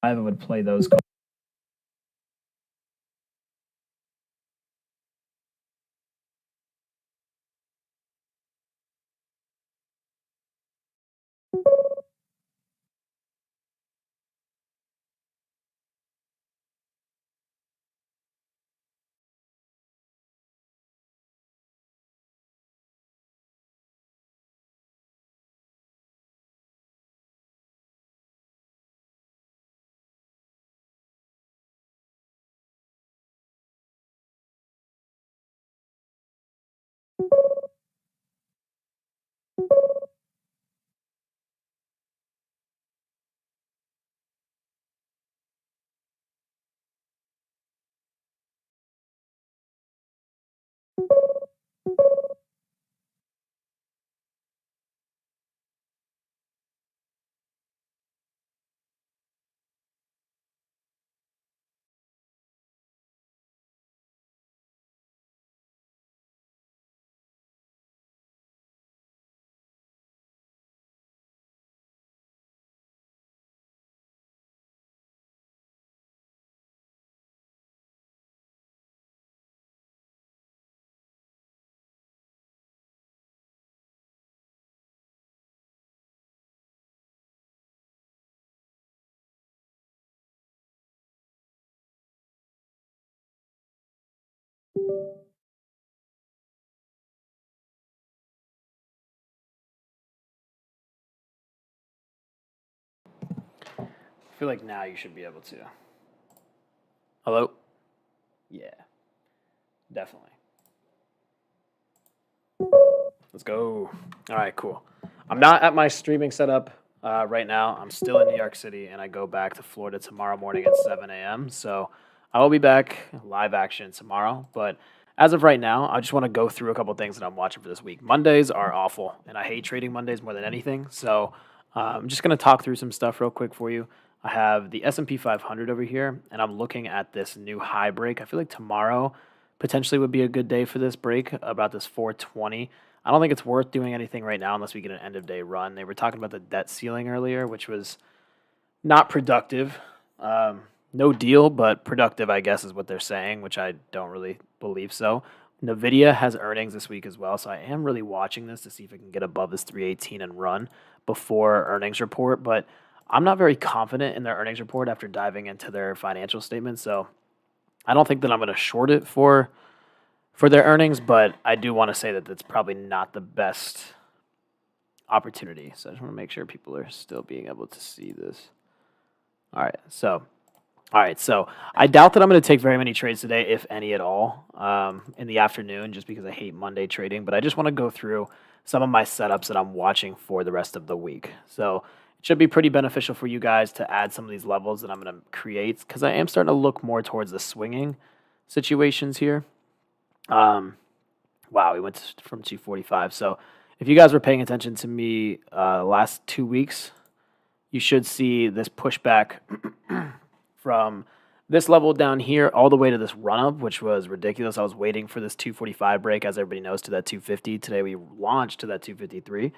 I would play those. I feel like now you should be able to. Hello? Yeah, definitely. Let's go. All right, cool. I'm not at my streaming setup right now. I'm still in New York City, and I go back to Florida tomorrow morning at 7 a.m. So I will be back live action tomorrow. But as of right now, I just want to go through a couple things that I'm watching for this week. Mondays are awful, and I hate trading Mondays more than anything. So I'm just going to talk through some stuff real quick for you. I have the S&P 500 over here, and I'm looking at this new high break. I feel like tomorrow potentially would be a good day for this break, about this 420. I don't think it's worth doing anything right now unless we get an end of day run. They were talking about the debt ceiling earlier, which was not productive. No deal, but productive, I guess, is what they're saying, which I don't really believe so. Nvidia has earnings this week as well, so I am really watching this to see if it can get above this 318 and run before earnings report. But I'm not very confident in their earnings report after diving into their financial statements, so I don't think that I'm going to short it for their earnings, but I do want to say that that's probably not the best opportunity. So I just want to make sure people are still being able to see this. All right, so I doubt that I'm going to take very many trades today, if any at all, in the afternoon, just because I hate Monday trading. But I just want to go through some of my setups that I'm watching for the rest of the week. So it should be pretty beneficial for you guys to add some of these levels that I'm going to create, because I am starting to look more towards the swinging situations here. Wow, we went from 245. So if you guys were paying attention to me last 2 weeks, you should see this pushback from this level down here all the way to this run up, which was ridiculous. I was waiting for this 245 break, as everybody knows, to that 250. Today we launched to that 253.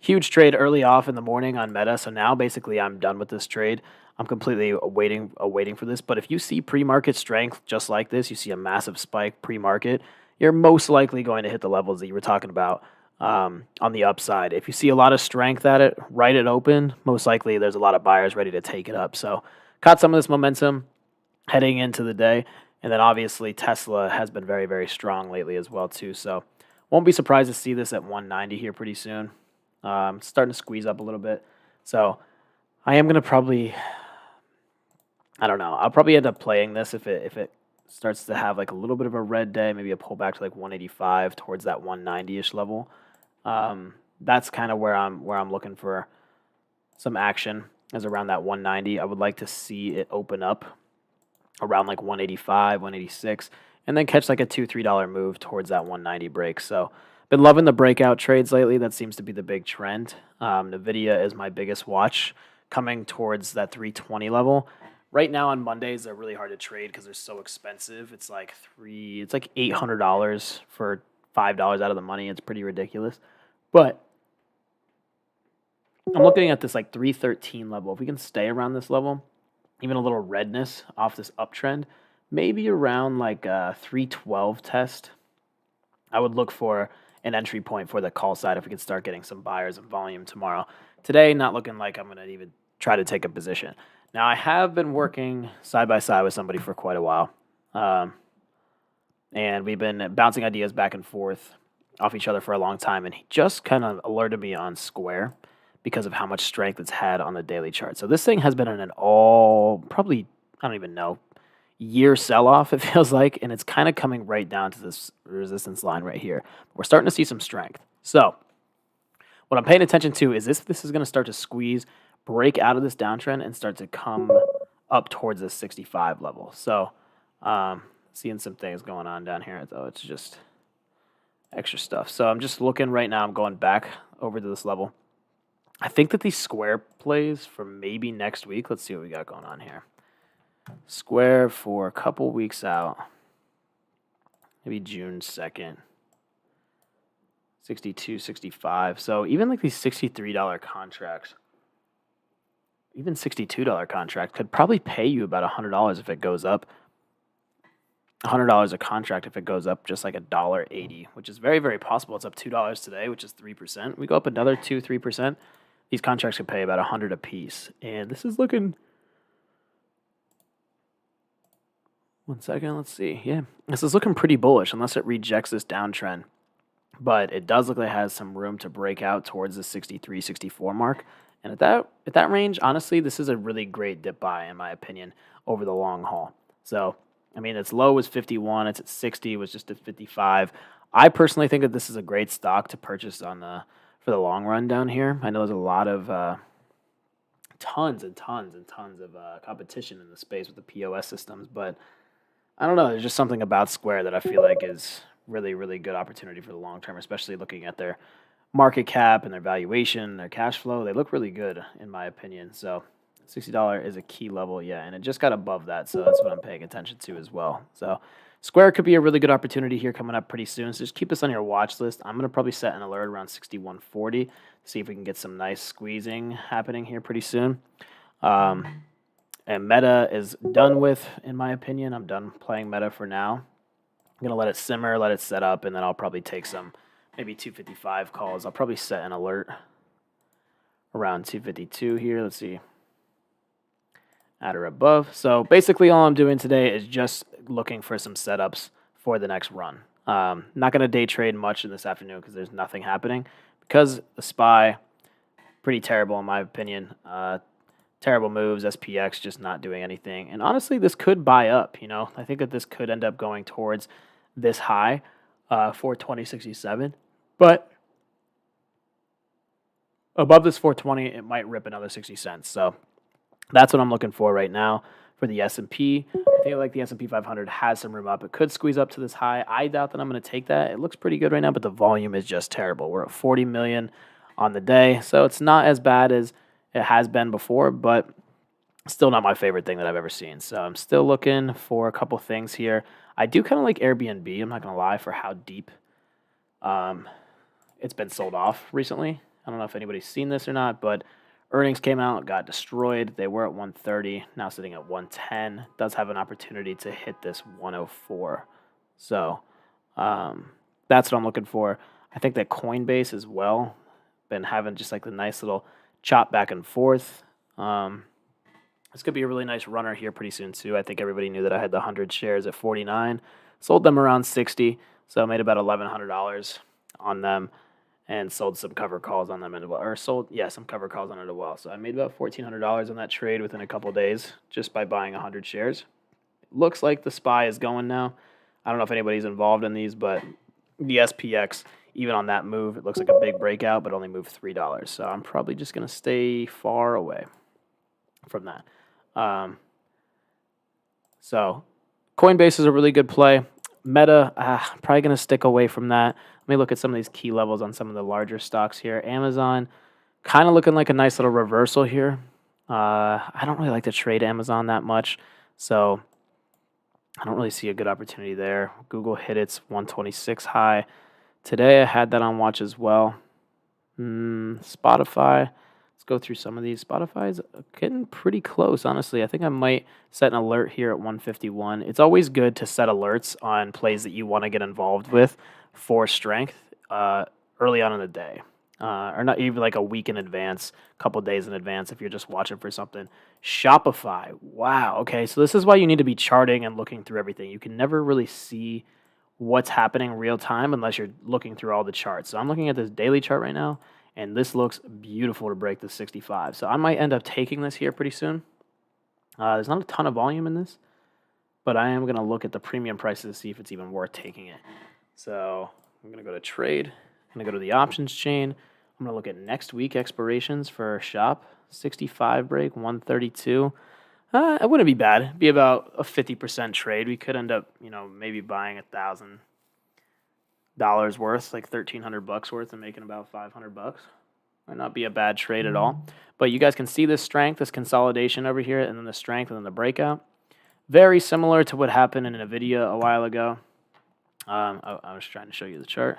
Huge trade early off in the morning on Meta. So now basically I'm done with this trade. I'm completely awaiting for this. But if you see pre-market strength just like this, you see a massive spike pre-market, you're most likely going to hit the levels that you were talking about on the upside. If you see a lot of strength at it right at open, most likely there's a lot of buyers ready to take it up. So caught some of this momentum heading into the day. And then obviously Tesla has been very, very strong lately as well too. So won't be surprised to see this at 190 here pretty soon. Starting to squeeze up a little bit. So I am going to probably, I don't know, I'll probably end up playing this if it starts to have like a little bit of a red day, maybe a pullback to like 185 towards that 190-ish level. That's kind of where I'm looking for some action, is around that 190. I would like to see it open up around like 185, 186, and then catch like a $2-3 move towards that 190 break. So been loving the breakout trades lately. That seems to be the big trend. Nvidia is my biggest watch, coming towards that 320 level. Right now on Mondays, they're really hard to trade because they're so expensive. It's like $800 for $5 out of the money. It's pretty ridiculous. But I'm looking at this like 313 level. If we can stay around this level, even a little redness off this uptrend, maybe around like a 312 test, I would look for an entry point for the call side if we can start getting some buyers and volume tomorrow. Today, not looking like I'm going to even try to take a position. Now, I have been working side by side with somebody for quite a while, and we've been bouncing ideas back and forth off each other for a long time, and he just kind of alerted me on Square because of how much strength it's had on the daily chart. So this thing has been in an probably, I don't even know, year sell-off, it feels like, and it's kind of coming right down to this resistance line right here. We're starting to see some strength. So what I'm paying attention to is this is going to start to squeeze, break out of this downtrend, and start to come up towards this 65 level. So seeing some things going on down here, though. It's just extra stuff. So I'm just looking right now. I'm going back over to this level. I think that these Square plays for maybe next week. Let's see what we got going on here. Square for a couple weeks out. Maybe June 2nd. 62, 65. So even like these $63 contracts, even $62 contract could probably pay you about $100 if it goes up. $100 a contract if it goes up just like $1.80, which is very, very possible. It's up $2 today, which is 3%. We go up another 2-3%. These contracts could pay about $100 a piece. And this is looking... One second, let's see. Yeah, this is looking pretty bullish unless it rejects this downtrend. But it does look like it has some room to break out towards the 63, 64 mark. And at that range, honestly, this is a really great dip buy, in my opinion, over the long haul. So, I mean, its low was 51. It's at 60. It was just at 55. I personally think that this is a great stock to purchase for the long run down here. I know there's a lot of tons and tons and tons of competition in the space with the POS systems, but I don't know. There's just something about Square that I feel like is really, really good opportunity for the long term, especially looking at their market cap and their valuation, their cash flow. They look really good, in my opinion. So $60 is a key level, yeah, and it just got above that, so that's what I'm paying attention to as well. So Square could be a really good opportunity here coming up pretty soon, so just keep this on your watch list. I'm going to probably set an alert around 61.40, see if we can get some nice squeezing happening here pretty soon. And Meta is done with, in my opinion. I'm done playing Meta for now. I'm going to let it simmer, let it set up, and then I'll probably take some maybe 255 calls. I'll probably set an alert around 252 here. Let's see. At or above. So basically all I'm doing today is just looking for some setups for the next run. Not going to day trade much in this afternoon because there's nothing happening. Because the SPY, pretty terrible in my opinion. Terrible moves, SPX just not doing anything. And honestly, this could buy up, you know. I think that this could end up going towards this high, 420.67. But above this 420, it might rip another 60 cents. So that's what I'm looking for right now for the S&P. I feel like the S&P 500 has some room up. It could squeeze up to this high. I doubt that I'm going to take that. It looks pretty good right now, but the volume is just terrible. We're at 40 million on the day, so it's not as bad as it has been before, but still not my favorite thing that I've ever seen. So I'm still looking for a couple things here. I do kind of like Airbnb, I'm not going to lie, for how deep it's been sold off recently. I don't know if anybody's seen this or not, but earnings came out, got destroyed. They were at 130, now sitting at 110. Does have an opportunity to hit this 104. So that's what I'm looking for. I think that Coinbase as well, been having just like the nice little chop back and forth. This could be a really nice runner here pretty soon too. I think everybody knew that I had the 100 shares at 49. Sold them around 60, so I made about $1,100 on them. And sold some cover calls on them as well. Some cover calls on it as well. So I made about $1,400 on that trade within a couple days just by buying 100 shares. Looks like the SPY is going now. I don't know if anybody's involved in these, but the SPX, even on that move, it looks like a big breakout, but only moved $3. So I'm probably just going to stay far away from that. So Coinbase is a really good play. Meta, probably going to stick away from that. Let me look at some of these key levels on some of the larger stocks here. Amazon, kind of looking like a nice little reversal here. I don't really like to trade Amazon that much, so I don't really see a good opportunity there. Google hit its 126 high. Today I had that on watch as well. Spotify, Let's go through some of these. Spotify's getting pretty close, honestly. I think I might set an alert here at 151. It's always good to set alerts on plays that you want to get involved with for strength early on in the day. Or not even like a week in advance, a couple days in advance if you're just watching for something. Shopify. Wow. Okay. So this is why you need to be charting and looking through everything. You can never really see what's happening real time unless you're looking through all the charts. So I'm looking at this daily chart right now, and this looks beautiful to break the 65. So I might end up taking this here pretty soon. There's not a ton of volume in this, but I am going to look at the premium prices to see if it's even worth taking it. So I'm going to go to trade. I'm going to go to the options chain. I'm going to look at next week expirations for shop. 65 break, 132. It wouldn't be bad. It'd be about a 50% trade. We could end up, maybe buying $1,000 worth, like $1,300 worth, and making about $500. Might not be a bad trade at all. But you guys can see this strength, this consolidation over here, and then the strength, and then the breakout. Very similar to what happened in NVIDIA a while ago. I was trying to show you the chart.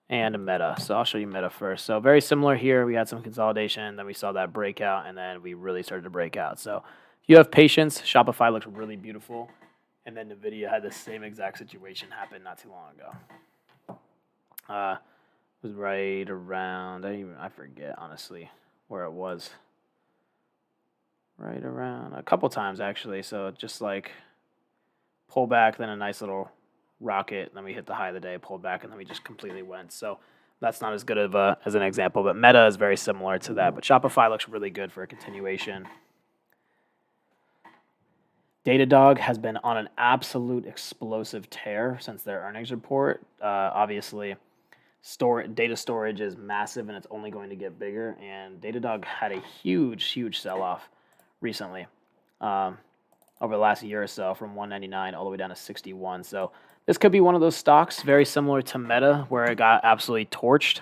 And a Meta. So I'll show you Meta first. So very similar here. We had some consolidation, then we saw that breakout, and then we really started to break out. So if you have patience, Shopify looks really beautiful. And then NVIDIA had the same exact situation happen not too long ago. It was right around, I forget, honestly, where it was. Right around, a couple times, actually. So just like pull back, then a nice little rocket, then we hit the high of the day, pulled back, and then we just completely went. So that's not as good of as an example, but Meta is very similar to that. But Shopify looks really good for a continuation. Datadog has been on an absolute explosive tear since their earnings report. Obviously, data storage is massive, and it's only going to get bigger. And Datadog had a huge sell-off recently over the last year or so, from 199 all the way down to 61. So this could be one of those stocks very similar to Meta, where it got absolutely torched,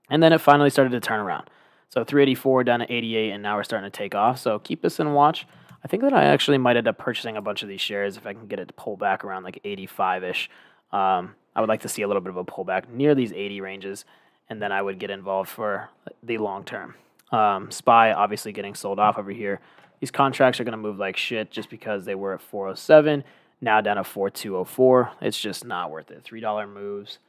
and then it finally started to turn around. So 384 down to 88, and now we're starting to take off. So keep this in watch. I think that I actually might end up purchasing a bunch of these shares if I can get it to pull back around like 85-ish. I would like to see a little bit of a pullback near these 80 ranges, and then I would get involved for the long term. SPY obviously getting sold off over here. These contracts are going to move like shit just because they were at 407, now down to 4204. It's just not worth it. $3 moves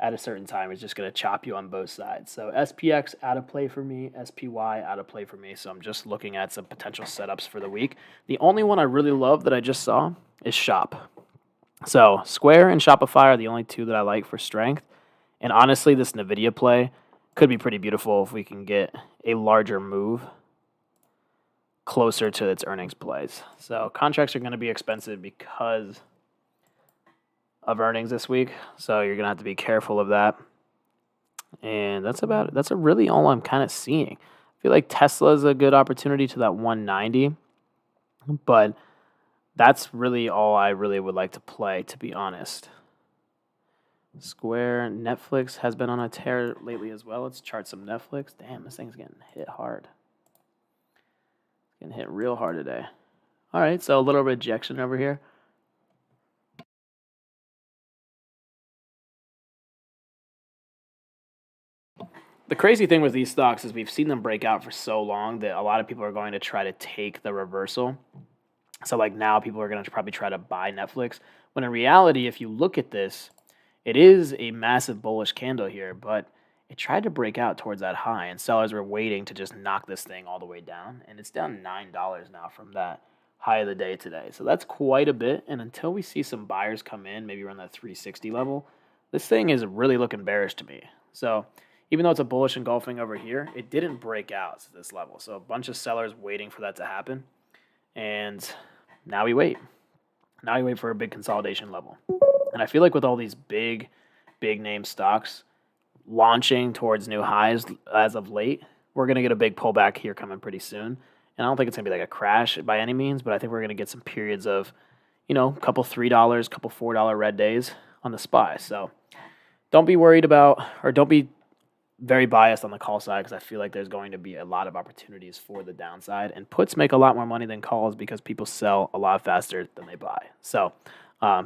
at a certain time is just going to chop you on both sides. So SPX out of play for me, SPY out of play for me. So I'm just looking at some potential setups for the week. The only one I really love that I just saw is Shop. So Square and Shopify are the only two that I like for strength. And honestly, this NVIDIA play could be pretty beautiful if we can get a larger move closer to its earnings plays. So contracts are going to be expensive because of earnings this week. So you're going to have to be careful of that. And that's really all I'm kind of seeing. I feel like Tesla is a good opportunity to that 190. But that's really all I really would like to play, to be honest. Square, Netflix has been on a tear lately as well. Let's chart some Netflix. Damn, this thing's getting hit hard. Getting hit real hard today. All right, so a little rejection over here. The crazy thing with these stocks is we've seen them break out for so long that a lot of people are going to try to take the reversal. So like now people are going to probably try to buy Netflix. When in reality, if you look at this, it is a massive bullish candle here, but it tried to break out towards that high, and sellers were waiting to just knock this thing all the way down, and it's down $9 now from that high of the day today. So that's quite a bit, and until we see some buyers come in, maybe around that 360 level, this thing is really looking bearish to me. So even though it's a bullish engulfing over here, it didn't break out to this level. So a bunch of sellers waiting for that to happen, and now we wait. Now we wait for a big consolidation level. And I feel like with all these big name stocks launching towards new highs as of late, we're going to get a big pullback here coming pretty soon. And I don't think it's going to be like a crash by any means, but I think we're going to get some periods of, a couple $3, couple $4 red days on the SPY. So don't be worried about, or don't be very biased on the call side, because I feel like there's going to be a lot of opportunities for the downside. And puts make a lot more money than calls because people sell a lot faster than they buy. So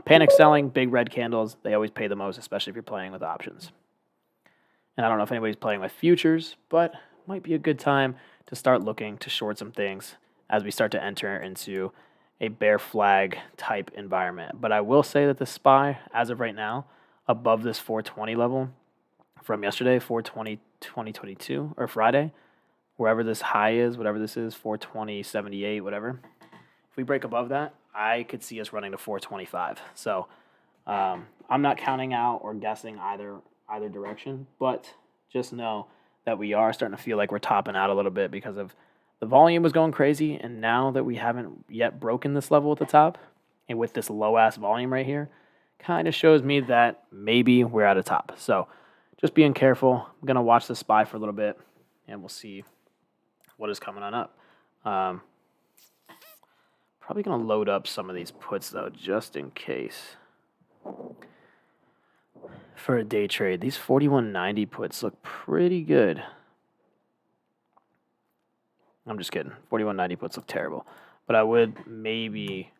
panic selling, big red candles, they always pay the most, especially if you're playing with options. And I don't know if anybody's playing with futures, but might be a good time to start looking to short some things as we start to enter into a bear flag type environment. But I will say that the SPY, as of right now, above this 420 level from yesterday, 420, 2022, or Friday, wherever this high is, whatever this is, 420.78, whatever. If we break above that, I could see us running to 425. So I'm not counting out or guessing either direction, but just know that we are starting to feel like we're topping out a little bit because of the volume was going crazy, and now that we haven't yet broken this level at the top, and with this low ass volume right here, kind of shows me that maybe we're at a top. So just being careful. I'm gonna watch the SPY for a little bit, and we'll see what is coming on up. Probably gonna load up some of these puts though, just in case. For a day trade, these 41.90 puts look pretty good. I'm just kidding. 41.90 puts look terrible. But I would maybe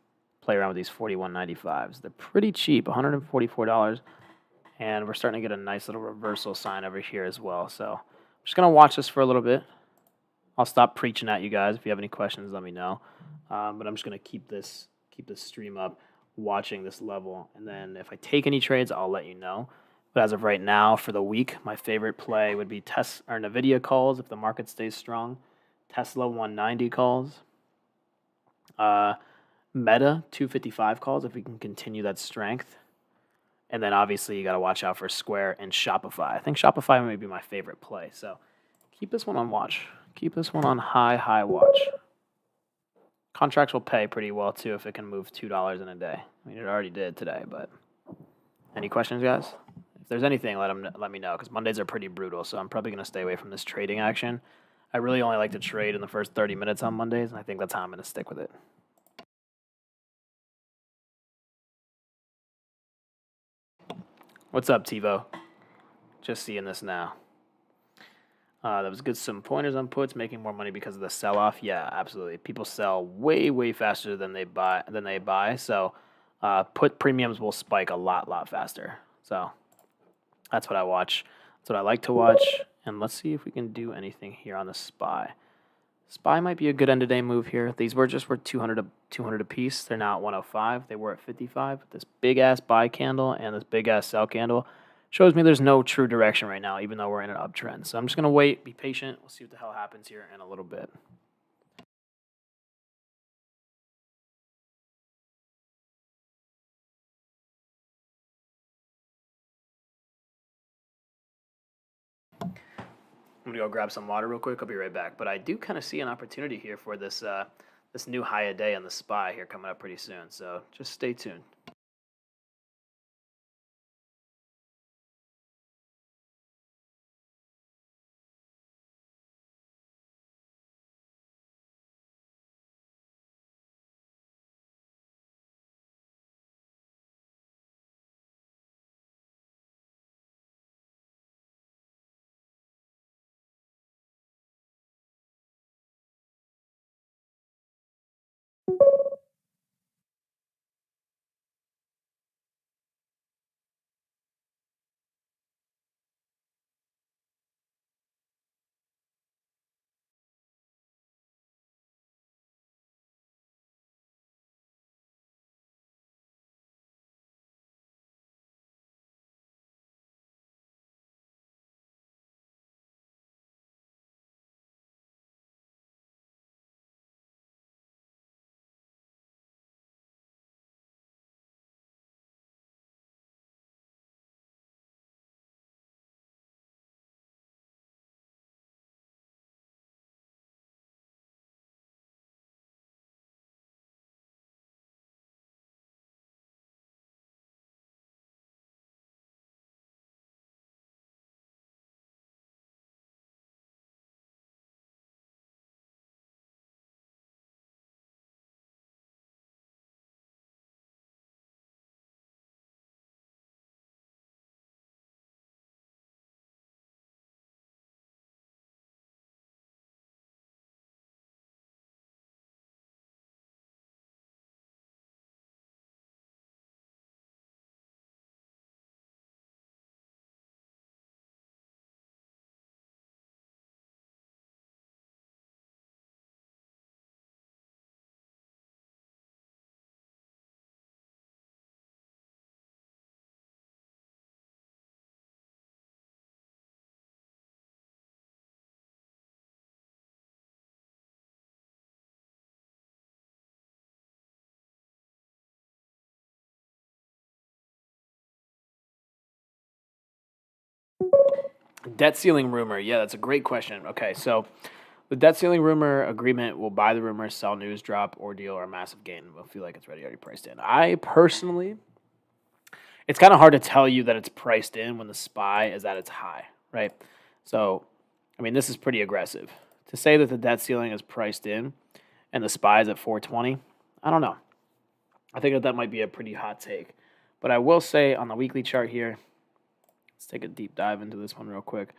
play around with these 41.95s. They're pretty cheap, $144. And we're starting to get a nice little reversal sign over here as well. So I'm just going to watch this for a little bit. I'll stop preaching at you guys. If you have any questions, let me know. But I'm just going to keep this stream up, watching this level. And then if I take any trades, I'll let you know. But as of right now, for the week, my favorite play would be NVIDIA calls if the market stays strong. Tesla 190 calls. Meta 255 calls if we can continue that strength. And then obviously you got to watch out for Square and Shopify. I think Shopify may be my favorite play. So keep this one on watch. Keep this one on high watch. Contracts will pay pretty well too if it can move $2 in a day. I mean, it already did today, but any questions, guys? If there's anything, let me know, because Mondays are pretty brutal, so I'm probably going to stay away from this trading action. I really only like to trade in the first 30 minutes on Mondays, and I think that's how I'm going to stick with it. What's up, TiVo? Just seeing this now. That was good. Some pointers on puts, making more money because of the sell-off. Yeah, absolutely. People sell way faster than they buy. So put premiums will spike a lot faster. So that's what I watch. That's what I like to watch. And let's see if we can do anything here on the SPY. SPY might be a good end of day move here. These were 200 a piece. They're now at 105. They were at 55. This big ass buy candle and this big ass sell candle shows me there's no true direction right now, even though we're in an uptrend. So I'm just gonna wait, be patient. We'll see what the hell happens here in a little bit. I'm gonna go grab some water real quick. I'll be right back. But I do kind of see an opportunity here for this this new high a day on the SPY here coming up pretty soon. So just stay tuned. Debt ceiling rumor. Yeah, that's a great question. Okay, so the debt ceiling rumor agreement will buy the rumor, sell news, drop, ordeal, or massive gain. We'll feel like it's already priced in. I personally, it's kind of hard to tell you that it's priced in when the SPY is at its high, right? So, I mean, this is pretty aggressive. To say that the debt ceiling is priced in and the SPY is at 420, I don't know. I think that might be a pretty hot take. But I will say on the weekly chart here, let's take a deep dive into this one real quick.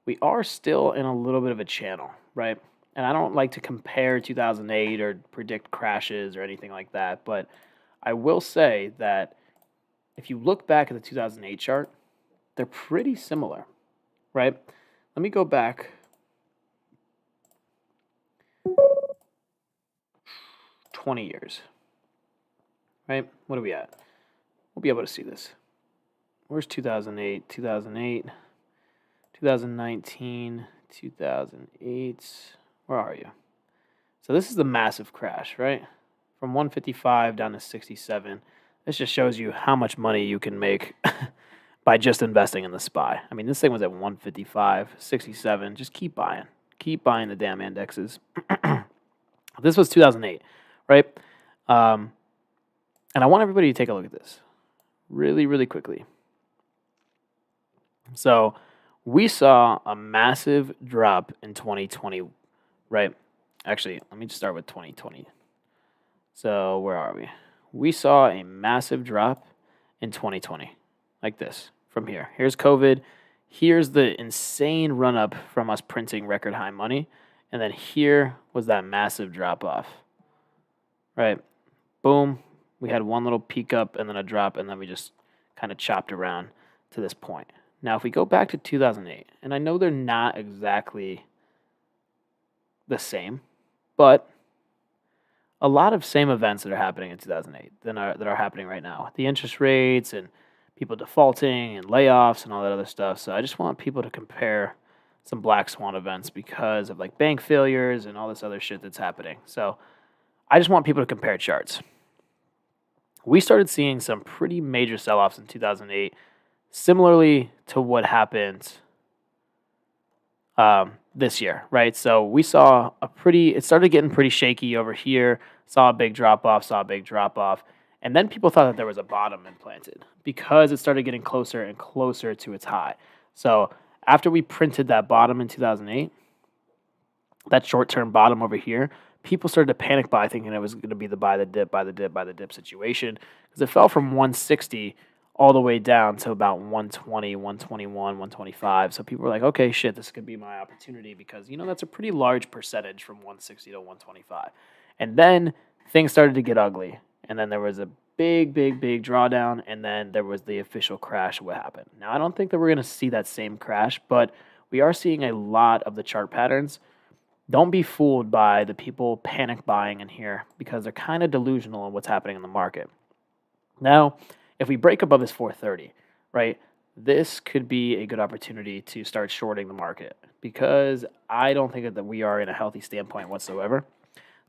We are still in a little bit of a channel, right? And I don't like to compare 2008 or predict crashes or anything like that, but I will say that if you look back at the 2008 chart, they're pretty similar, right? Let me go back 20 years, right? What are we at? We'll be able to see this. Where's 2008? 2008, 2019, 2008. Where are you? So this is the massive crash, right? From 155 down to 67. This just shows you how much money you can make by just investing in the SPY. I mean, this thing was at 155, 67. Just keep buying. Keep buying the damn indexes. This was 2008, right? And I want everybody to take a look at this really, really quickly. So we saw a massive drop in 2020, right? Actually, let me just start with 2020. So where are we? We saw a massive drop in 2020, like this, from here. Here's COVID. Here's the insane run up from us printing record high money. And then here was that massive drop off, right? Boom. We had one little peak up and then a drop, and then we just kind of chopped around to this point. Now, if we go back to 2008, and I know they're not exactly the same, but a lot of same events that are happening in 2008 that are happening right now. The interest rates and people defaulting and layoffs and all that other stuff. So I just want people to compare some black swan events because of like bank failures and all this other shit that's happening. So I just want people to compare charts. We started seeing some pretty major sell-offs in 2008, similarly to what happened this year, right? So we saw it started getting pretty shaky over here, saw a big drop off, and then people thought that there was a bottom implanted because it started getting closer and closer to its high. So after we printed that bottom in 2008, that short-term bottom over here, people started to panic buy thinking it was going to be the buy the dip situation because it fell from 160 all the way down to about 120, 121, 125. So people were like, okay, shit, this could be my opportunity because, that's a pretty large percentage from 160 to 125. And then things started to get ugly. And then there was a big drawdown. And then there was the official crash of what happened. Now, I don't think that we're going to see that same crash, but we are seeing a lot of the chart patterns. Don't be fooled by the people panic buying in here because they're kind of delusional on what's happening in the market. Now, if we break above this 430, right, this could be a good opportunity to start shorting the market because I don't think that we are in a healthy standpoint whatsoever.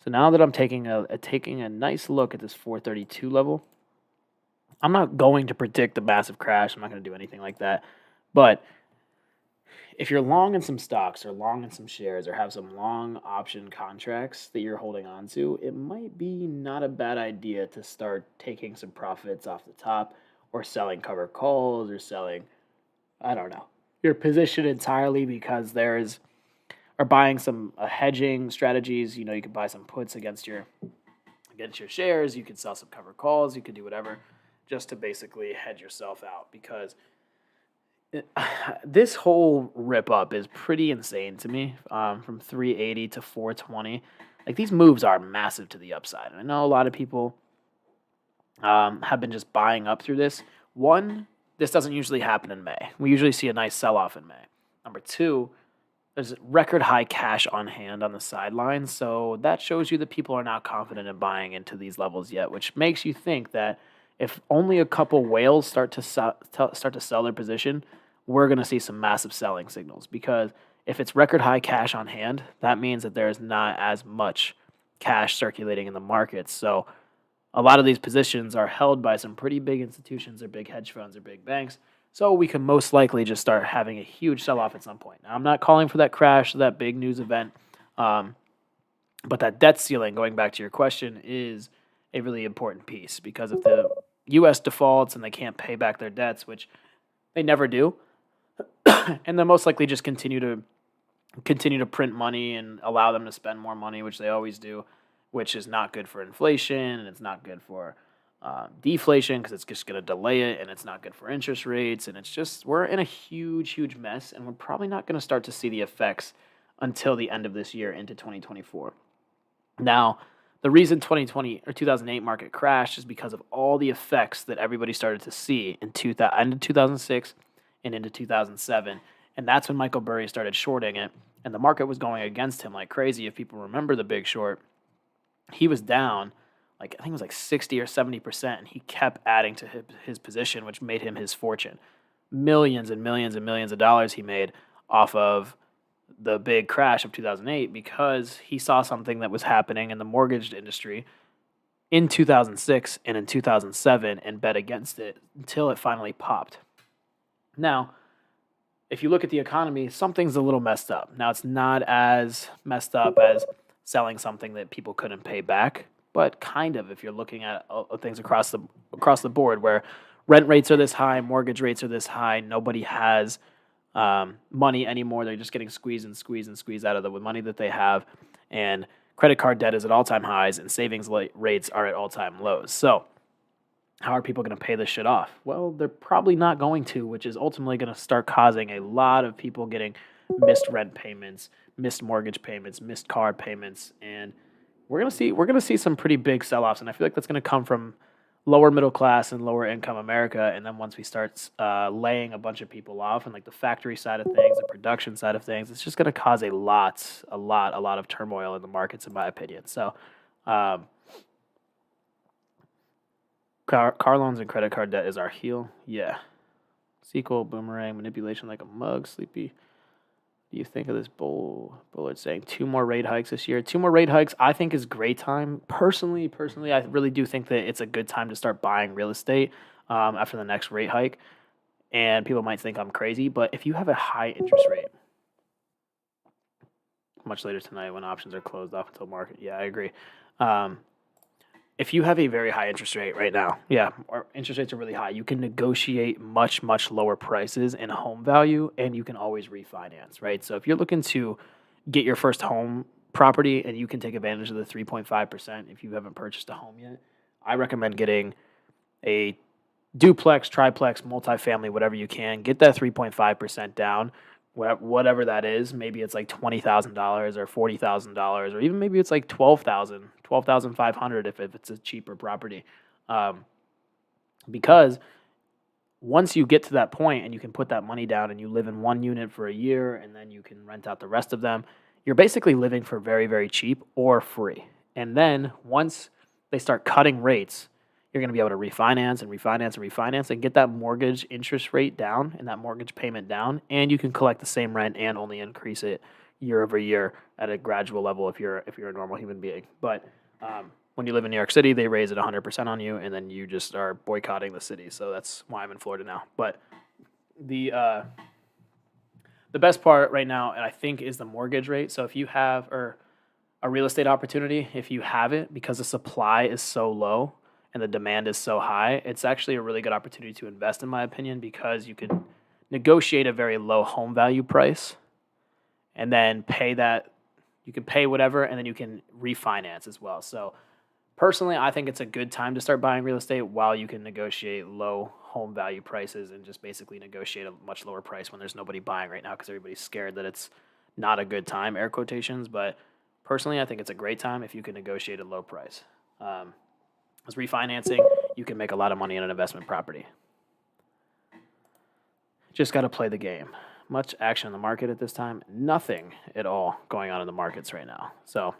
So now that I'm taking a nice look at this 432 level, I'm not going to predict the massive crash. I'm not going to do anything like that. But if you're long in some stocks or long in some shares or have some long option contracts that you're holding on to, it might be not a bad idea to start taking some profits off the top or selling cover calls or selling, I don't know, your position entirely because or buying some hedging strategies. You can buy some puts against your shares. You could sell some cover calls. You could do whatever just to basically hedge yourself out because this whole rip up is pretty insane to me. From 380 to 420, like these moves are massive to the upside. And I know a lot of people have been just buying up through this. One, this doesn't usually happen in May. We usually see a nice sell off in May. Number two, there's record high cash on hand on the sidelines, so that shows you that people are not confident in buying into these levels yet, which makes you think that if only a couple whales start to sell their position, we're going to see some massive selling signals because if it's record high cash on hand, that means that there's not as much cash circulating in the markets. So a lot of these positions are held by some pretty big institutions or big hedge funds or big banks So we could most likely just start having a huge sell-off at some point. Now, I'm not calling for that crash, that big news event, um, but that debt ceiling, going back to your question, is a really important piece because if the U.S. defaults and they can't pay back their debts, which they never do, and they'll most likely just continue to print money and allow them to spend more money, which they always do, which is not good for inflation and it's not good for deflation because it's just going to delay it, and it's not good for interest rates, and it's just we're in a huge mess, and we're probably not going to start to see the effects until the end of this year into 2024. Now, the reason 2020 or 2008 market crashed is because of all the effects that everybody started to see in end of 2006 and into 2007. And that's when Michael Burry started shorting it, and the market was going against him like crazy. If people remember the big short, he was down, like I think it was like 60 or 70%, and he kept adding to his position, which made him his fortune. Millions and millions and millions of dollars he made off of the big crash of 2008 because he saw something that was happening in the mortgage industry in 2006 and in 2007 and bet against it until it finally popped. Now, if you look at the economy, something's a little messed up. Now, it's not as messed up as selling something that people couldn't pay back, but kind of if you're looking at things across the board where rent rates are this high, mortgage rates are this high, nobody has money anymore. They're just getting squeezed out of the money that they have, and credit card debt is at all-time highs, and savings rates are at all-time lows. So how are people going to pay this shit off? Well, they're probably not going to, which is ultimately going to start causing a lot of people getting missed rent payments, missed mortgage payments, missed car payments, and we're going to see some pretty big sell-offs, and I feel like that's going to come from lower middle class and lower income America. And then once we start laying a bunch of people off and like the factory side of things, the production side of things, it's just going to cause a lot of turmoil in the markets, in my opinion. So car loans and credit card debt is our heel. Yeah. Sequel, boomerang, manipulation like a mug, sleepy. Do you think of this Bullard saying 2 more rate hikes this year? 2 more rate hikes, I think, is great time. Personally, I really do think that it's a good time to start buying real estate after the next rate hike. And people might think I'm crazy, but if you have a high interest rate, much later tonight when options are closed off until market, yeah, I agree. If you have a very high interest rate right now, or interest rates are really high, you can negotiate much lower prices in home value, and you can always refinance, right? So if you're looking to get your first home property and you can take advantage of the 3.5% if you haven't purchased a home yet, I recommend getting a duplex, triplex, multifamily, whatever you can. Get that 3.5% down, whatever that is. Maybe it's like $20,000 or $40,000, or even maybe it's like $12,500 if it's a cheaper property. Because once you get to that point and you can put that money down and you live in one unit for a year and then you can rent out the rest of them, you're basically living for very, very cheap or free. And then once they start cutting rates, you're going to be able to refinance and get that mortgage interest rate down and that mortgage payment down, and you can collect the same rent and only increase it year over year at a gradual level if you're a normal human being. But when you live in New York City, they raise it 100% on you, and then you just are boycotting the city. So that's why I'm in Florida now. But the best part right now, and I think, is the mortgage rate. So if you have a real estate opportunity, if you have it, because the supply is so low and the demand is so high, it's actually a really good opportunity to invest, in my opinion, because you can negotiate a very low home value price and then pay that. You can pay whatever, and then you can refinance as well. So personally, I think it's a good time to start buying real estate while you can negotiate low home value prices and just basically negotiate a much lower price when there's nobody buying right now because everybody's scared that it's not a good time, air quotations. But personally, I think it's a great time if you can negotiate a low price. As refinancing, you can make a lot of money in an investment property. Just got to play the game. Much action in the market at this time. Nothing at all going on in the markets right now. So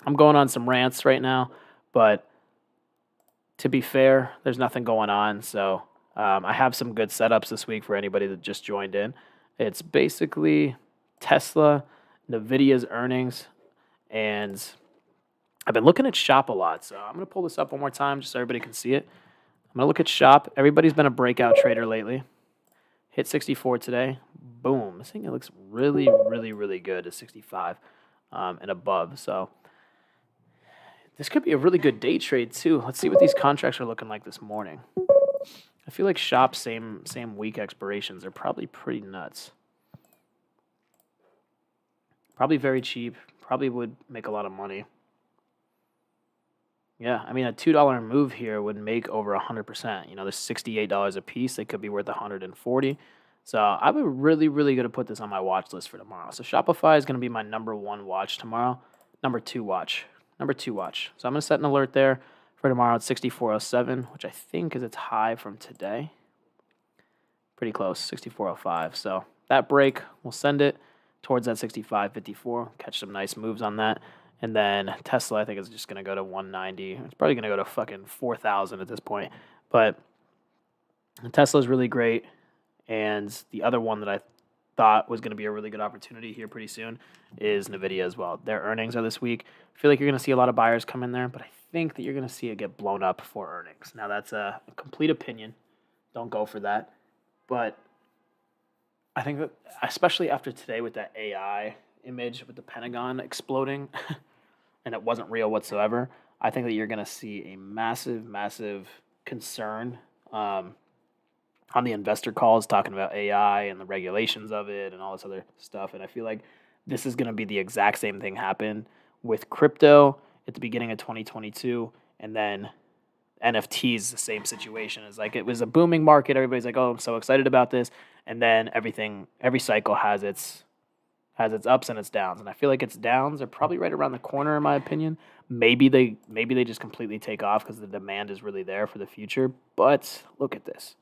I'm going on some rants right now, but to be fair, there's nothing going on. So I have some good setups this week for anybody that just joined in. It's basically Tesla, NVIDIA's earnings, and I've been looking at SHOP a lot. So I'm going to pull this up one more time just so everybody can see it. I'm going to look at SHOP. Everybody's been a breakout trader lately. hit 64 today. Boom. This thing, it looks really, really, really good at 65 and above. So this could be a really good day trade too. Let's see what these contracts are looking like this morning. I feel like Shop's same week expirations are probably pretty nuts. Probably very cheap. Probably would make a lot of money. Yeah, I mean, a $2 move here would make over 100%. You know, there's $68 a piece. They could be worth 140. So I would really, really going to put this on my watch list for tomorrow. So Shopify is going to be my number 1 watch tomorrow. Number 2 watch. Number 2 watch. So I'm going to set an alert there for tomorrow at 64.07, which I think is its high from today. Pretty close, 64.05. So that break, we'll send it towards that 65.54. Catch some nice moves on that. And then Tesla, I think, is just going to go to 190. It's probably going to go to fucking 4,000 at this point. But Tesla is really great. And the other one that I thought was going to be a really good opportunity here pretty soon is NVIDIA as well. Their earnings are this week. I feel like you're going to see a lot of buyers come in there, but I think that you're going to see it get blown up for earnings. Now, that's a complete opinion. Don't go for that. But I think that, especially after today with that AI image with the Pentagon exploding, and it wasn't real whatsoever, I think that you're going to see a massive, massive concern on the investor calls talking about AI and the regulations of it and all this other stuff. And I feel like this is going to be the exact same thing happen with crypto at the beginning of 2022, and then NFTs, the same situation. It's like it was a booming market. Everybody's like, oh, I'm so excited about this. And then every cycle has its ups and its downs. And I feel like its downs are probably right around the corner, in my opinion. Maybe they just completely take off because the demand is really there for the future. But look at this.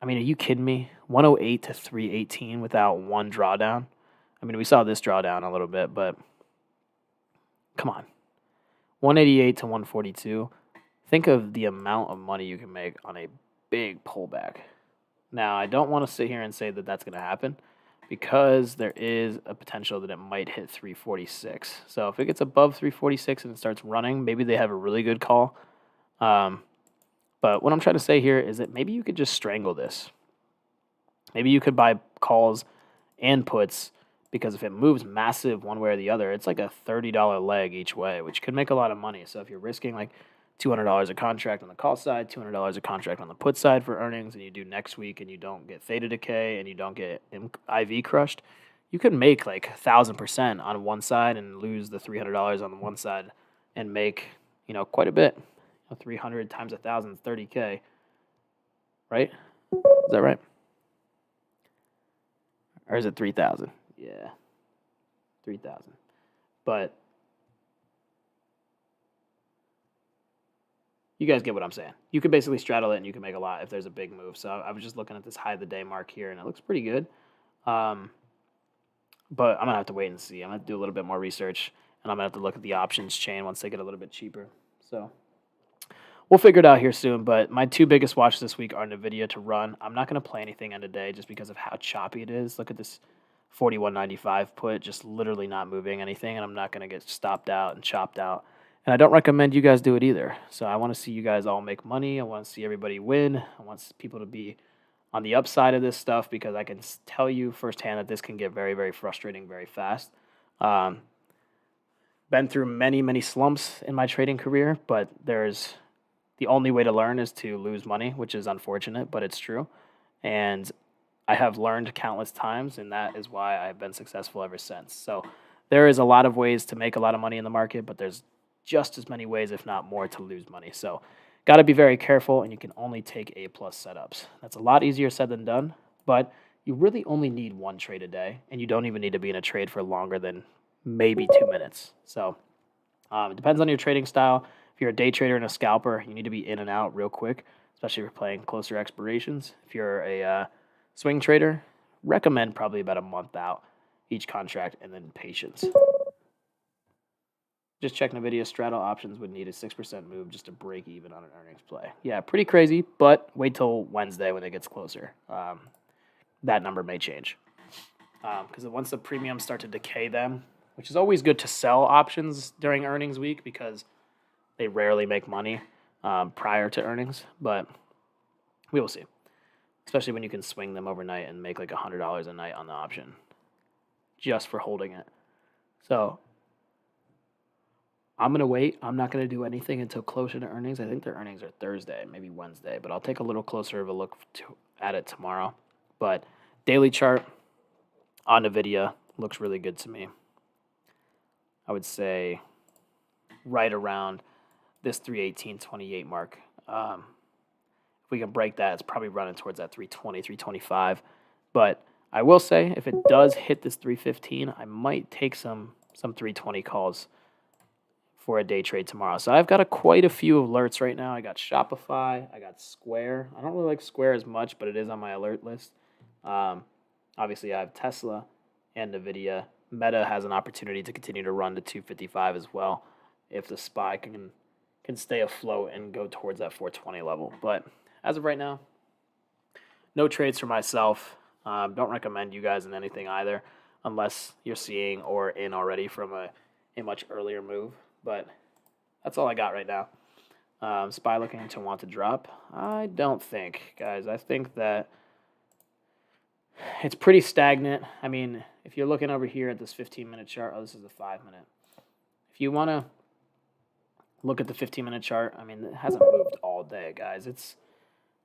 I mean, are you kidding me? 108 to 318 without one drawdown. I mean, we saw this drawdown a little bit, but come on. 188 to 142. Think of the amount of money you can make on a big pullback. Now, I don't want to sit here and say that that's going to happen because there is a potential that it might hit 346. So if it gets above 346 and it starts running, maybe they have a really good call. But what I'm trying to say here is that maybe you could just strangle this. Maybe you could buy calls and puts, because if it moves massive one way or the other, it's like a $30 leg each way, which could make a lot of money. So if you're risking like $200 a contract on the call side, $200 a contract on the put side for earnings, and you do next week and you don't get theta decay and you don't get IV crushed, you could make like 1,000% on one side and lose the $300 on the one side and make, quite a bit. 300 times 1,000 is 30K, right? Is that right? Or is it 3,000? Yeah, 3,000. But you guys get what I'm saying. You could basically straddle it and you can make a lot if there's a big move. So I was just looking at this high of the day mark here and it looks pretty good. But I'm going to have to wait and see. I'm going to do a little bit more research and I'm going to have to look at the options chain once they get a little bit cheaper. So we'll figure it out here soon, but my 2 biggest watches this week are NVIDIA to run. I'm not going to play anything end of day just because of how choppy it is. Look at this 41.95 put, just literally not moving anything, and I'm not going to get stopped out and chopped out. And I don't recommend you guys do it either. So I want to see you guys all make money. I want to see everybody win. I want people to be on the upside of this stuff because I can tell you firsthand that this can get very, very frustrating very fast. Been through many, many slumps in my trading career, but the only way to learn is to lose money, which is unfortunate, but it's true. And I have learned countless times, and that is why I've been successful ever since. So there is a lot of ways to make a lot of money in the market, but there's just as many ways, if not more, to lose money. So got to be very careful, and you can only take A+ setups. That's a lot easier said than done, but you really only need one trade a day, and you don't even need to be in a trade for longer than maybe 2 minutes. So it depends on your trading style. If you're a day trader and a scalper, you need to be in and out real quick, especially if you're playing closer expirations. If you're a swing trader, recommend probably about a month out each contract and then patience. Just check NVIDIA straddle options would need a 6% move just to break even on an earnings play. Yeah, pretty crazy, but wait till Wednesday when it gets closer. That number may change. Because once the premiums start to decay them, which is always good to sell options during earnings week because they rarely make money prior to earnings, but we will see. especially when you can swing them overnight and make like $100 a night on the option just for holding it. So I'm going to wait. I'm not going to do anything until closer to earnings. I think their earnings are Thursday, maybe Wednesday, but I'll take a little closer of a look at it tomorrow. But daily chart on NVIDIA looks really good to me. I would say right around this 318.28 mark. If we can break that, it's probably running towards that 320, 325. But I will say, if it does hit this 315, I might take some 320 calls for a day trade tomorrow. So I've got quite a few alerts right now. I got Shopify, I got Square. I don't really like Square as much, but it is on my alert list. Obviously, I have Tesla and NVIDIA. Meta has an opportunity to continue to run to 255 as well if the SPY can stay afloat and go towards that 420 level. But as of right now, no trades for myself. Don't recommend you guys in anything either unless you're seeing or in already from a much earlier move. But that's all I got right now. SPY looking to want to drop? I don't think, guys. I think that it's pretty stagnant. I mean, if you're looking over here at this 15-minute chart, this is the 5-minute. If you want to look at the 15-minute chart, I mean, it hasn't moved all day, guys.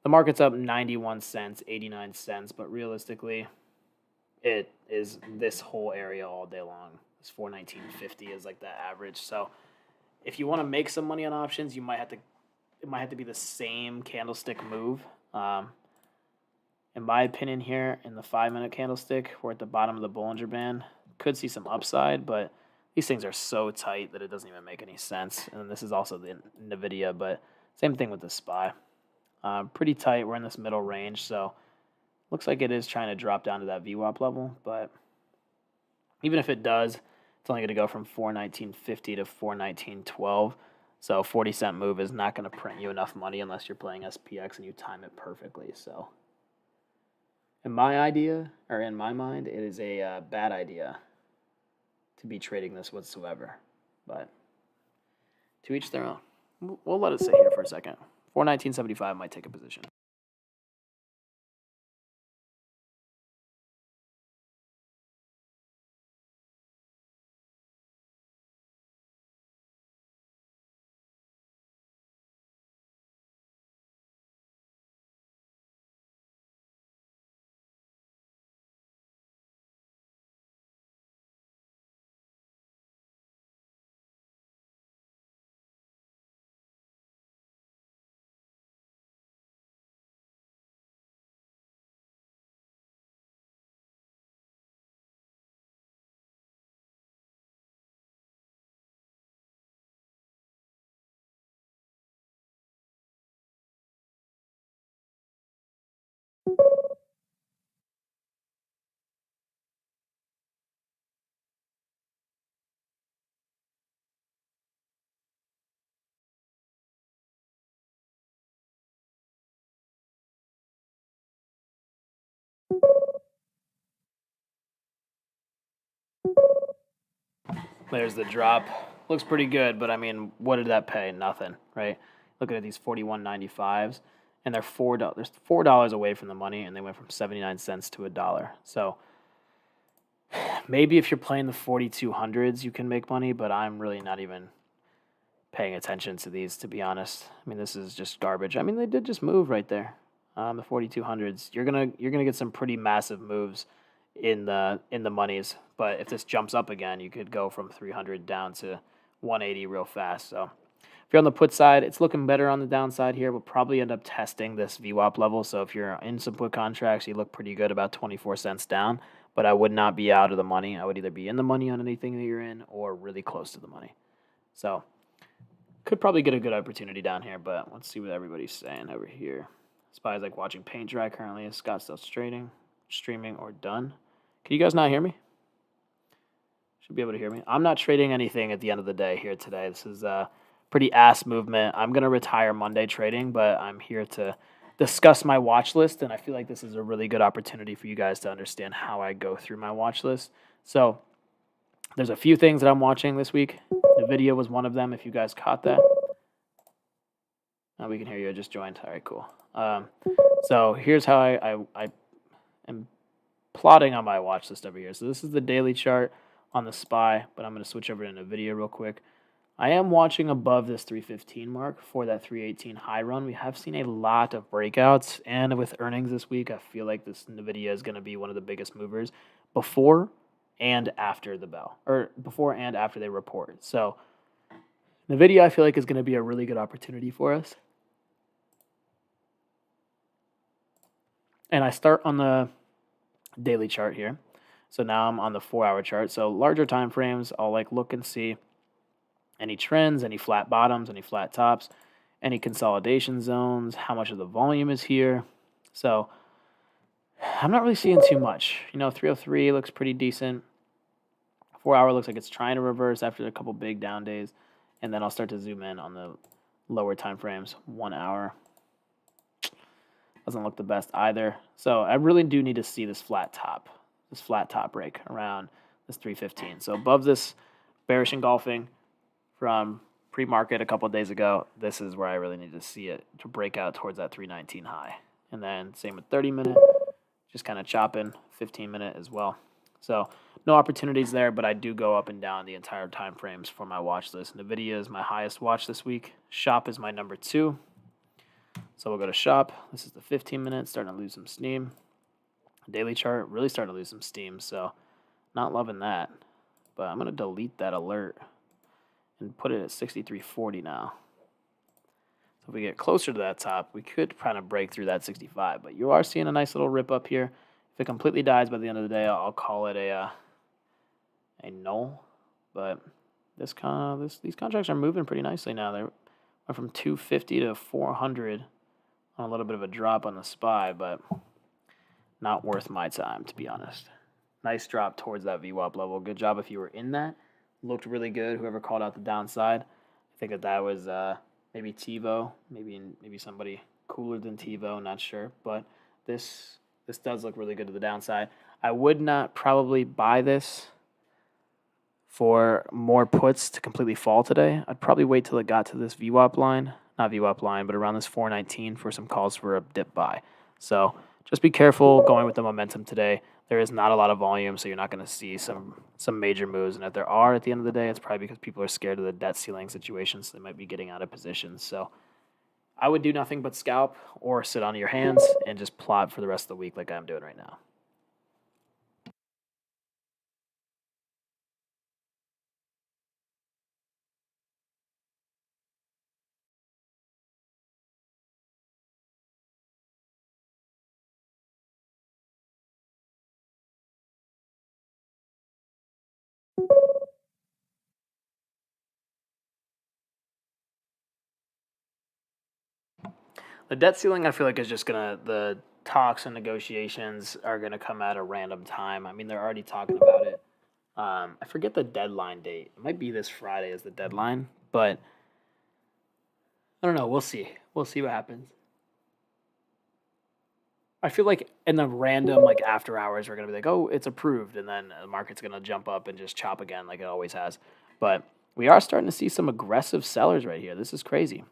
The market's up 91 cents, 89 cents, but realistically, it is this whole area all day long. This 419.50 is like the average. So if you want to make some money on options, it might have to be the same candlestick move. In my opinion here, in the 5-minute candlestick, we're at the bottom of the Bollinger Band. Could see some upside, but these things are so tight that it doesn't even make any sense. And this is also the NVIDIA, but same thing with the SPY. Pretty tight. We're in this middle range, so looks like it is trying to drop down to that VWAP level. But even if it does, it's only going to go from 419.50 to 419.12. So 40-cent move is not going to print you enough money unless you're playing SPX and you time it perfectly. So in my mind, it is a bad idea to be trading this whatsoever. But to each their own. We'll let it sit here for a second. 419.75 might take a position. There's the drop. Looks pretty good, but I mean, what did that pay? Nothing, right? Looking at these 41.95s, and they're $4 away from the money, and they went from 79 cents to $1. So maybe if you're playing the 4200s, you can make money, but I'm really not even paying attention to these, to be honest. I mean, this is just garbage. I mean, they did just move right there. The 4200s. You're gonna get some pretty massive moves in the monies, but if this jumps up again, you could go from 300 down to 180 real fast. So if you're on the put side, it's looking better on the downside here. We'll probably end up testing this VWAP level. So if you're in some put contracts, you look pretty good, about 24 cents down, but I would not be out of the money. I would either be in the money on anything that you're in or really close to the money. So could probably get a good opportunity down here, but let's see what everybody's saying over here. SPY is like watching paint dry currently. Is Scott still streaming or done? Can you guys not hear me? Should be able to hear me. I'm not trading anything at the end of the day here today. This is a pretty ass movement. I'm going to retire Monday trading, but I'm here to discuss my watch list, and I feel like this is a really good opportunity for you guys to understand how I go through my watch list. So there's a few things that I'm watching this week. The video was one of them, if you guys caught that. We can hear you. I just joined. All right, cool. So here's how I am plotting on my watch list over here. So this is the daily chart on the SPY, but I'm going to switch over to NVIDIA real quick. I am watching above this 315 mark for that 318 high run. We have seen a lot of breakouts, and with earnings this week, I feel like this NVIDIA is going to be one of the biggest movers before and after the bell, or before and after they report. So NVIDIA, I feel like, is going to be a really good opportunity for us. And I start on the daily chart here. So now I'm on the 4-hour chart. So larger time frames, I'll like look and see any trends, any flat bottoms, any flat tops, any consolidation zones, how much of the volume is here. So I'm not really seeing too much. 303 looks pretty decent. 4-hour looks like it's trying to reverse after a couple big down days. And then I'll start to zoom in on the lower time frames. 1 hour doesn't look the best either. So I really do need to see this flat top break around this 315. So above this bearish engulfing from pre-market a couple of days ago, this is where I really need to see it to break out towards that 319 high. And then same with 30-minute, just kind of chopping, 15-minute as well. So no opportunities there, but I do go up and down the entire time frames for my watch list. NVIDIA is my highest watch this week. Shop is my number 2. So we'll go to shop. This is the 15-minute, starting to lose some steam. Daily chart, really starting to lose some steam, so not loving that. But I'm going to delete that alert and put it at 63.40 now. So if we get closer to that top, we could kind of break through that 65. But you are seeing a nice little rip up here. If it completely dies by the end of the day, I'll call it a null. But these contracts are moving pretty nicely now. They went from 250 to 400 on a little bit of a drop on the SPY, but not worth my time, to be honest. Nice drop towards that VWAP level. Good job if you were in that. Looked really good. Whoever called out the downside, I think that was maybe TiVo, maybe somebody cooler than TiVo, not sure. But this does look really good to the downside. I would not probably buy this for more puts to completely fall today. I'd probably wait till it got to this VWAP line, not VWAP line, but around this 419 for some calls for a dip buy. So just be careful going with the momentum today. There is not a lot of volume, so you're not going to see some major moves. And if there are at the end of the day, it's probably because people are scared of the debt ceiling situation, so they might be getting out of positions. So I would do nothing but scalp or sit on your hands and just plot for the rest of the week like I'm doing right now. The debt ceiling, I feel like, is just the talks and negotiations are gonna come at a random time. I mean, they're already talking about it. I forget the deadline date. It might be this Friday is the deadline, but I don't know. We'll see. We'll see what happens. I feel like in the random after hours, we're gonna be like, oh, it's approved, and then the market's gonna jump up and just chop again like it always has. But we are starting to see some aggressive sellers right here. This is crazy.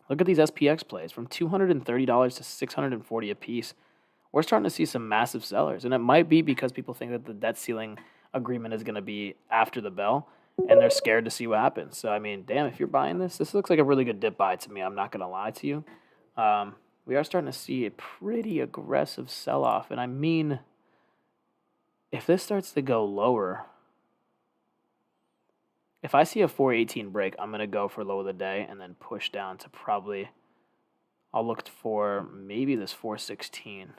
Look at these SPX plays from $230 to $640 a piece. We're starting to see some massive sellers, and it might be because people think that the debt ceiling agreement is going to be after the bell, and they're scared to see what happens. So, I mean, damn, if you're buying this looks like a really good dip buy to me. I'm not going to lie to you. We are starting to see a pretty aggressive sell-off, and I mean, if this starts to go lower, if I see a 418 break, I'm going to go for low of the day and then push down to probably, I'll look for maybe this 416.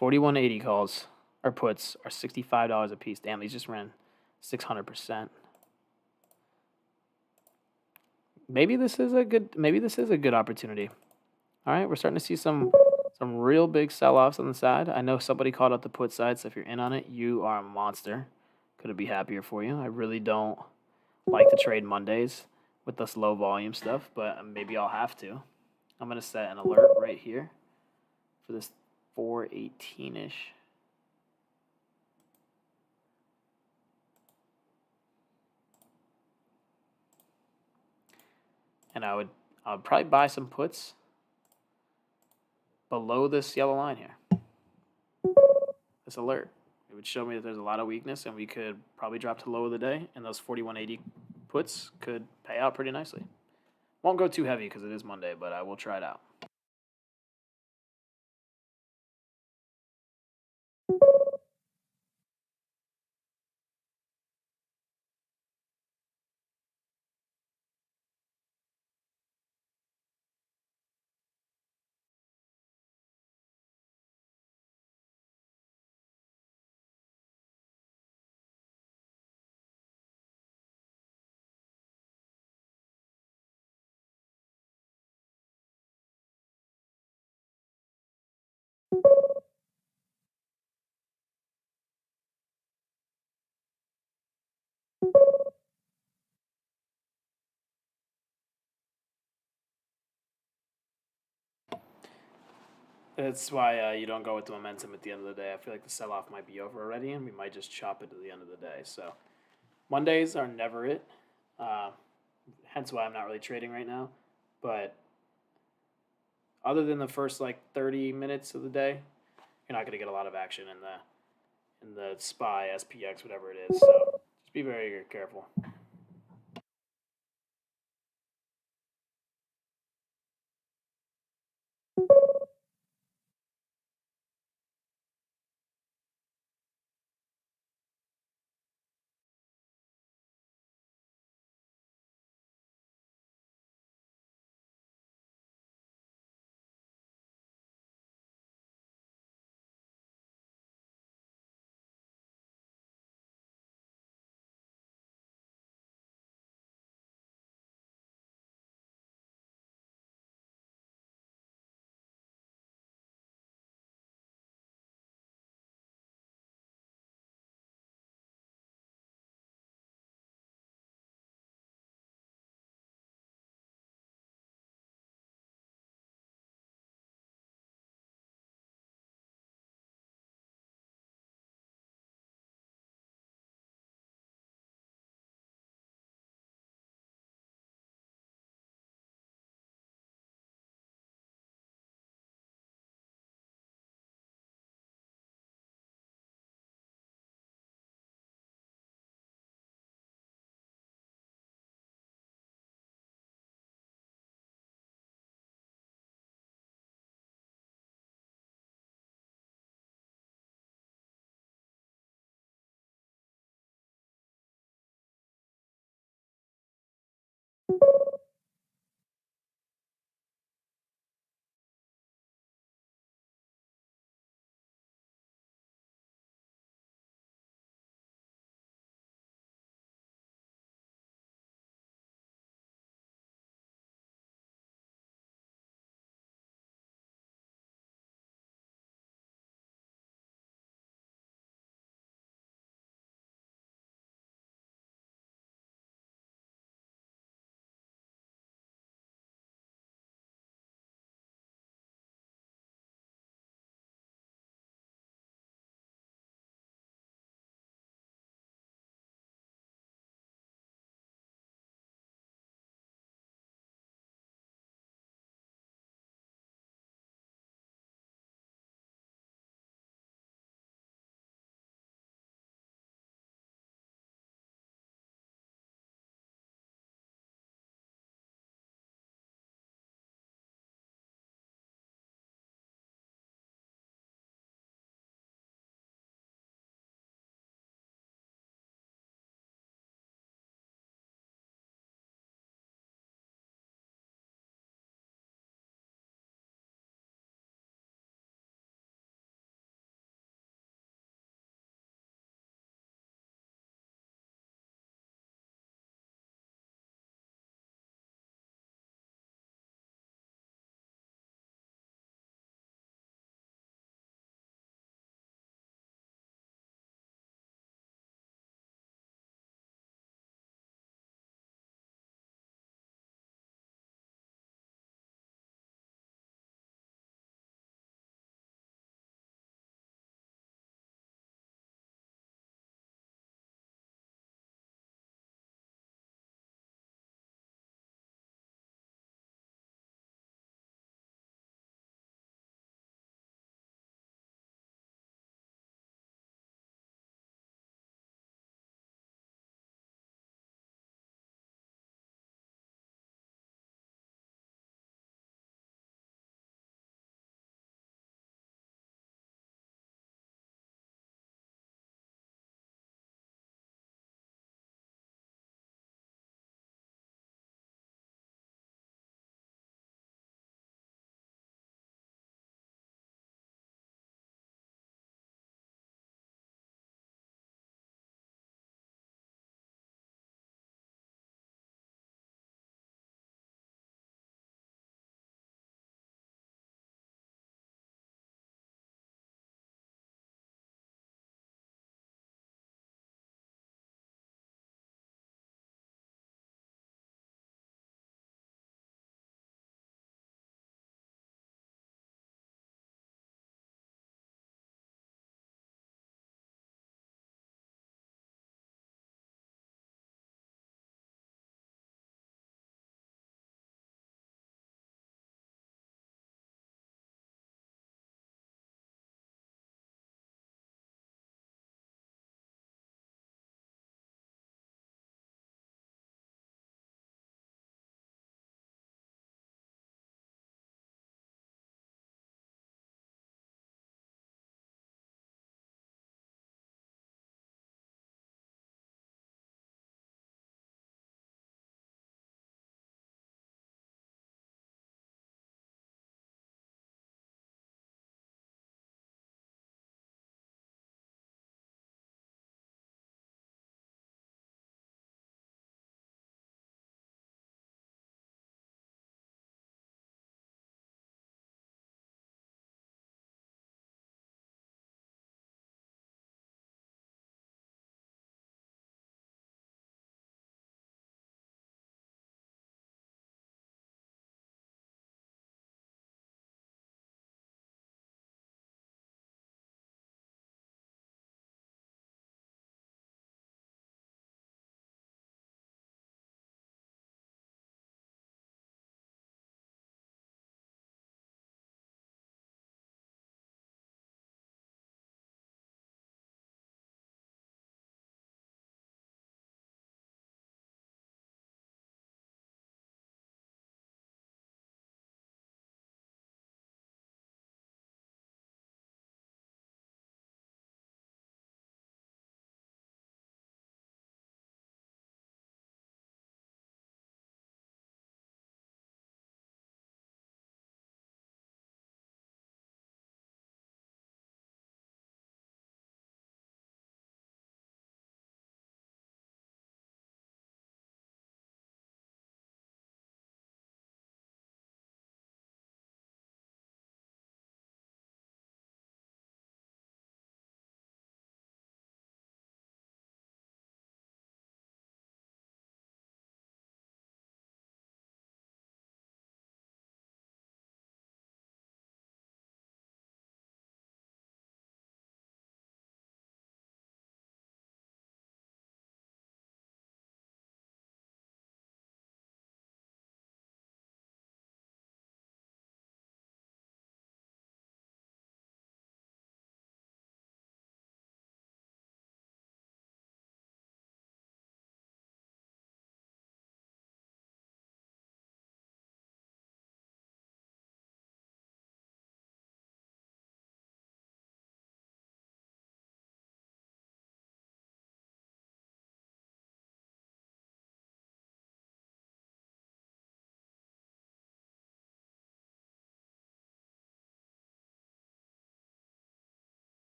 $41.80 calls or puts are $65 a piece. Damn, these just ran 600%. Maybe this is a good opportunity. All right, we're starting to see some real big sell-offs on the side. I know somebody called out the put side, so if you're in on it, you are a monster. Couldn't be happier for you. I really don't like to trade Mondays with this low volume stuff, but maybe I'll have to. I'm going to set an alert right here for this 418-ish. and I would probably buy some puts below this yellow line here. This alert. It would show me that there's a lot of weakness, and we could probably drop to low of the day, and those 41.80 puts could pay out pretty nicely. Won't go too heavy because it is Monday, but I will try it out. That's why you don't go with the momentum at the end of the day. I feel like the sell-off might be over already, and we might just chop it to the end of the day. So Mondays are never it. Uh, Hence why I'm not really trading right now. But other than the first like 30 minutes of the day, you're not going to get a lot of action in the SPY, SPX, whatever it is. So just be very careful.